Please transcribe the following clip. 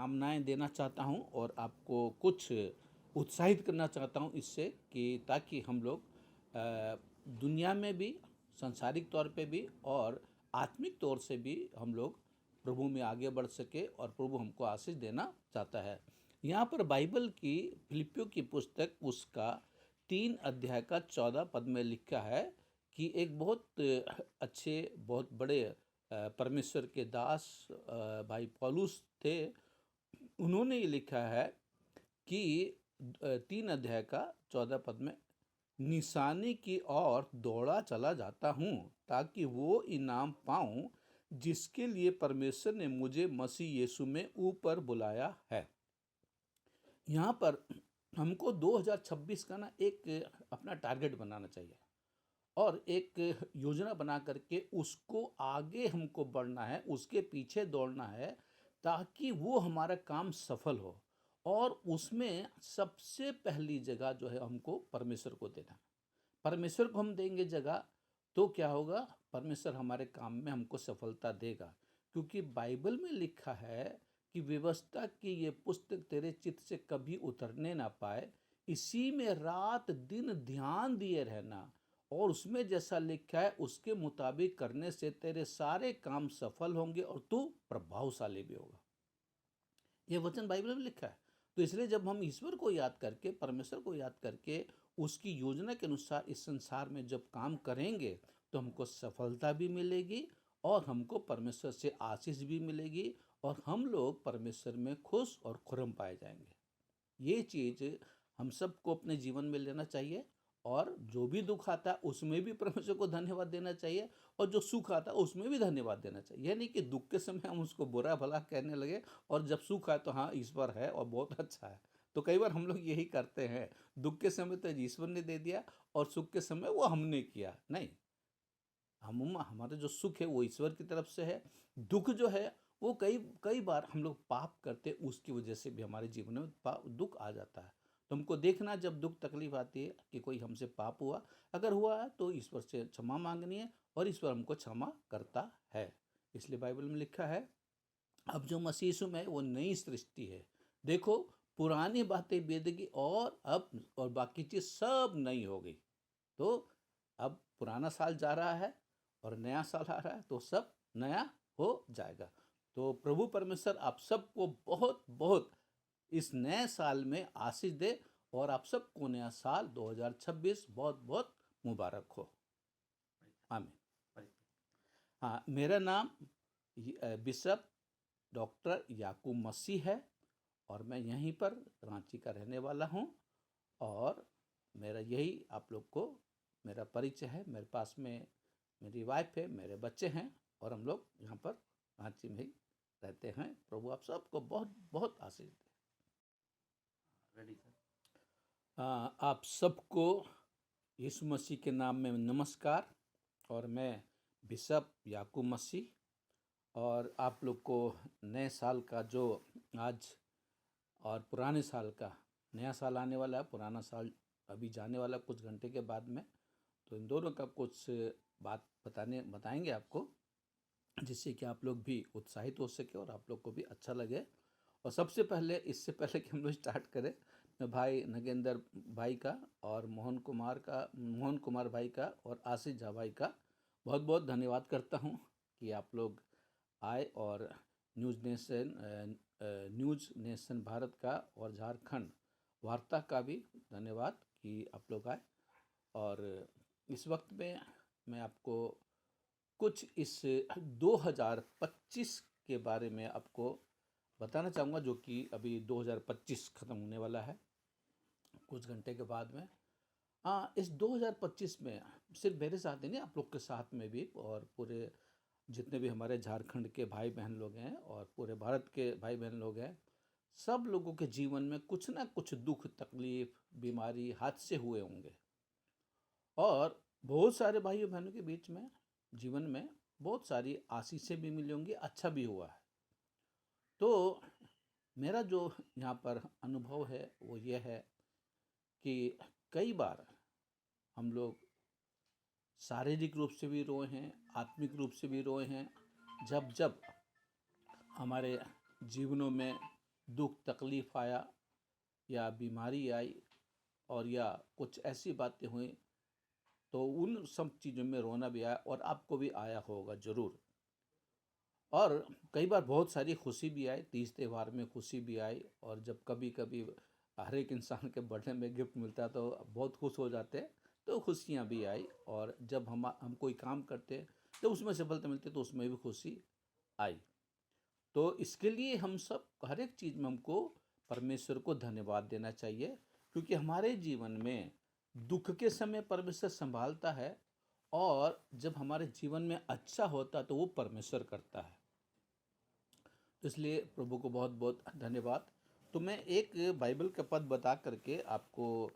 कामनाएं देना चाहता हूं और आपको कुछ उत्साहित करना चाहता हूं इससे कि ताकि हम लोग दुनिया में भी, सांसारिक तौर पे भी और आत्मिक तौर से भी हम लोग प्रभु में आगे बढ़ सके और प्रभु हमको आशीष देना चाहता है। यहाँ पर बाइबल की फिलिपियों की पुस्तक उसका 3 अध्याय का 14 पद में लिखा है कि एक बहुत अच्छे, बहुत बड़े परमेश्वर के दास भाई पौलुस थे। उन्होंने ये लिखा है कि 3 अध्याय का 14 पद में, निशाने की ओर दौड़ा चला जाता हूँ ताकि वो इनाम पाऊँ जिसके लिए परमेश्वर ने मुझे मसीह यीशु में ऊपर बुलाया है। यहाँ पर हमको 2026 का ना एक अपना टारगेट बनाना चाहिए और एक योजना बना करके उसको आगे हमको बढ़ना है, उसके पीछे दौड़ना है ताकि वो हमारा काम सफल हो। और उसमें सबसे पहली जगह जो है हमको परमेश्वर को देना। परमेश्वर को हम देंगे जगह तो क्या होगा, परमेश्वर हमारे काम में हमको सफलता देगा। क्योंकि बाइबल में लिखा है कि व्यवस्था की ये पुस्तक तेरे चित्त से कभी उतरने ना पाए, इसी में रात दिन ध्यान दिए रहना, और उसमें जैसा लिखा है उसके मुताबिक करने से तेरे सारे काम सफल होंगे और तू प्रभावशाली भी होगा। ये वचन बाइबल में लिखा है। तो इसलिए जब हम ईश्वर को याद करके, परमेश्वर को याद करके उसकी योजना के अनुसार इस संसार में जब काम करेंगे तो हमको सफलता भी मिलेगी और हमको परमेश्वर से आशीष भी मिलेगी और हम लोग परमेश्वर में खुश और खुर्म पाए जाएंगे। ये चीज़ हम सबको अपने जीवन में लेना चाहिए और जो भी दुख आता है उसमें भी परमेश्वर को धन्यवाद देना चाहिए और जो सुख आता है उसमें भी धन्यवाद देना चाहिए। यह नहीं कि दुख के समय हम उसको बुरा भला कहने लगे और जब सुख आए तो हाँ ईश्वर है और बहुत अच्छा है। तो कई बार हम लोग यही करते हैं, दुख के समय तो ईश्वर ने दे दिया और सुख के समय वो हमने किया। नहीं, हमारे जो सुख है वो ईश्वर की तरफ से है। दुख जो है वो कई कई बार हम लोग पाप करते, उसकी वजह से भी हमारे जीवन में दुख आ जाता है। तो हमको देखना, जब दुख तकलीफ आती है कि कोई हमसे पाप हुआ, अगर हुआ है तो ईश्वर से क्षमा मांगनी है और ईश्वर हमको क्षमा करता है। इसलिए बाइबल में लिखा है, अब जो मसीह यीशु में है वो नई सृष्टि है। देखो, पुरानी बातें बीत गई और अब और बाकी चीज़ सब नई हो गई। तो अब पुराना साल जा रहा है और नया साल आ रहा है तो सब नया हो जाएगा। तो प्रभु परमेश्वर आप सबको बहुत बहुत इस नए साल में आशीष दे और आप सबको नया साल 2026 बहुत बहुत मुबारक हो। आमीन। हाँ, मेरा नाम बिशप डॉक्टर याकूब मसीह है और मैं यहीं पर रांची का रहने वाला हूँ और मेरा यही आप लोग को मेरा परिचय है। मेरे पास में मेरी वाइफ है, मेरे बच्चे हैं और हम लोग यहाँ पर रांची में ही रहते हैं। प्रभु आप सबको बहुत बहुत आशीष दे। Ready sir. आप सबको यीशु मसीह के नाम में नमस्कार और मैं बिशप याकूब मसीह और आप लोग को नए साल का जो आज और पुराने साल का, नया साल आने वाला है, पुराना साल अभी जाने वाला कुछ घंटे के बाद में, तो इन दोनों का कुछ बात बताएंगे आपको, जिससे कि आप लोग भी उत्साहित हो सके और आप लोग को भी अच्छा लगे। और सबसे पहले, इससे पहले कि हम लोग स्टार्ट करें, मैं भाई नगेंद्र भाई का और मोहन कुमार भाई का और आशीष झा भाई का बहुत बहुत धन्यवाद करता हूँ कि आप लोग आए और न्यूज़ नेशन भारत का और झारखंड वार्ता का भी धन्यवाद कि आप लोग आए। और इस वक्त में मैं आपको कुछ इस 2025 के बारे में आपको बताना चाहूँगा, जो कि अभी 2025 ख़त्म होने वाला है कुछ घंटे के बाद में। इस 2025 में सिर्फ मेरे साथ ही नहीं, आप लोग के साथ में भी और पूरे जितने भी हमारे झारखंड के भाई बहन लोग हैं और पूरे भारत के भाई बहन लोग हैं, सब लोगों के जीवन में कुछ ना कुछ दुख, तकलीफ, बीमारी, हादसे हुए होंगे और बहुत सारे भाइयों बहनों के बीच में जीवन में बहुत सारी आशीषें भी मिली होंगी, अच्छा भी हुआ है। तो मेरा जो यहाँ पर अनुभव है वो ये है कि कई बार हम लोग शारीरिक रूप से भी रोए हैं, आत्मिक रूप से भी रोए हैं, जब जब हमारे जीवनों में दुख तकलीफ़ आया या बीमारी आई और या कुछ ऐसी बातें हुई, तो उन सब चीज़ों में रोना भी आया और आपको भी आया होगा ज़रूर। और कई बार बहुत सारी खुशी भी आई, तीज त्यौहार में खुशी भी आई, और जब कभी-कभी हर एक इंसान के बर्थडे में गिफ्ट मिलता है तो बहुत खुश हो जाते हैं, तो खुशियाँ भी आई। और जब हम कोई काम करते हैं तो उसमें सफलता मिलती है तो उसमें भी खुशी आई। तो इसके लिए हम सब हर एक चीज़ में हमको परमेश्वर को धन्यवाद देना चाहिए, क्योंकि हमारे जीवन में दुख के समय परमेश्वर संभालता है, और जब हमारे जीवन में अच्छा होता है तो वो परमेश्वर करता है। तो इसलिए प्रभु को बहुत बहुत धन्यवाद। तो मैं एक बाइबल का पद बता करके आपको